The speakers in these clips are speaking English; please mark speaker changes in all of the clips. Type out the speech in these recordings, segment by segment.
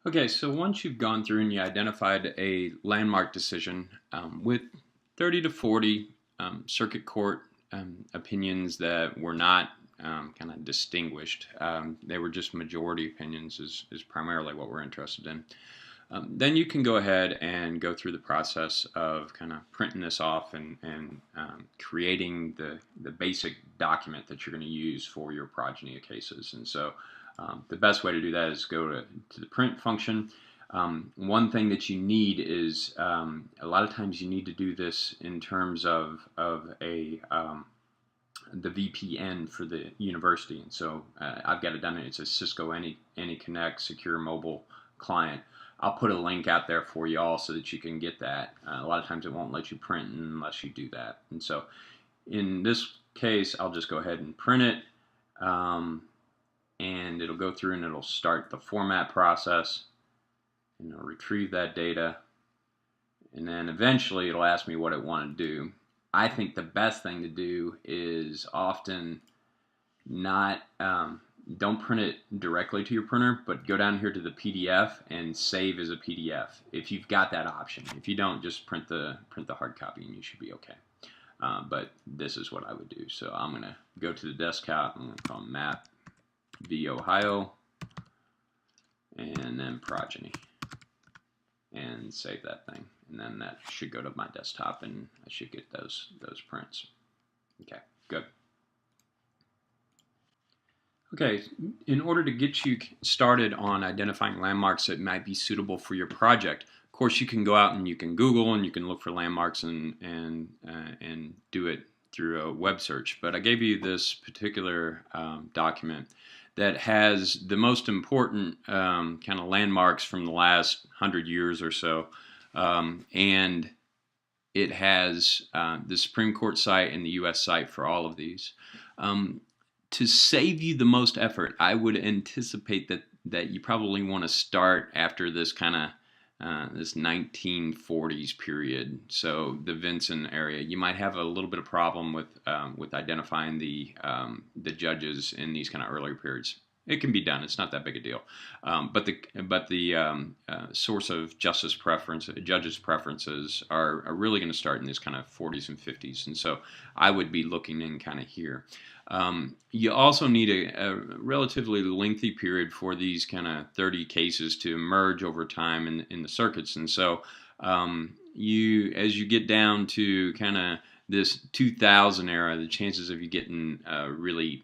Speaker 1: Okay, so once you've gone through and you identified a landmark decision with 30 to 40 circuit court opinions that were not kind of distinguished, they were just majority opinions is primarily what we're interested in. Then you can go ahead and go through the process of kind of printing this off and creating the basic document that you're going to use for your progeny of cases. And so the best way to do that is go to the print function. One thing that you need is a lot of times you need to do this in terms of a the VPN for the university. And so I've got it done. It's a Cisco AnyConnect secure mobile client. I'll put a link out there for you all so that you can get that. A lot of times it won't let you print unless you do that. And so in this case, I'll just go ahead and print it. And it'll go through and it'll start the format process. And it'll retrieve that data. And then eventually it'll ask me what it wants to do. I think the best thing to do is often not... don't print it directly to your printer, but go down here to the PDF and save as a PDF if you've got that option. If you don't, just print the hard copy and you should be okay. But this is what I would do. So I'm going to go to the desktop. I'm going to call map v Ohio and then progeny and save that thing. And then that should go to my desktop and I should get those prints. Okay, good. Okay, in order to get you started on identifying landmarks that might be suitable for your project, of course you can go out and you can Google and you can look for landmarks and do it through a web search. But I gave you this particular document that has the most important kind of landmarks from the last 100 years or so, and it has the Supreme Court site and the U.S. site for all of these. To save you the most effort, I would anticipate that you probably want to start after this kind of this 1940s period. So the Vinson area, you might have a little bit of problem with identifying the judges in these kind of earlier periods. It can be done; it's not that big a deal. But the source of judges' preferences are really going to start in this kind of 40s and 50s, and so I would be looking in kind of here. You also need a relatively lengthy period for these kind of 30 cases to emerge over time in the circuits. And so as you get down to kind of this 2000 era, the chances of you getting really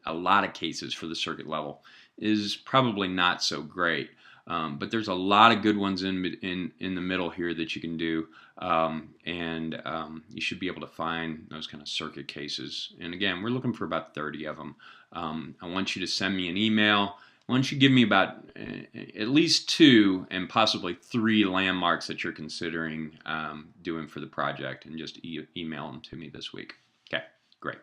Speaker 1: a lot of cases for the circuit level is probably not so great. But there's a lot of good ones in the middle here that you can do, and you should be able to find those kind of circuit cases. And again, we're looking for about 30 of them. I want you to send me an email. Why don't you give me about at least 2 and possibly 3 landmarks that you're considering doing for the project, and just email them to me this week. Okay, great.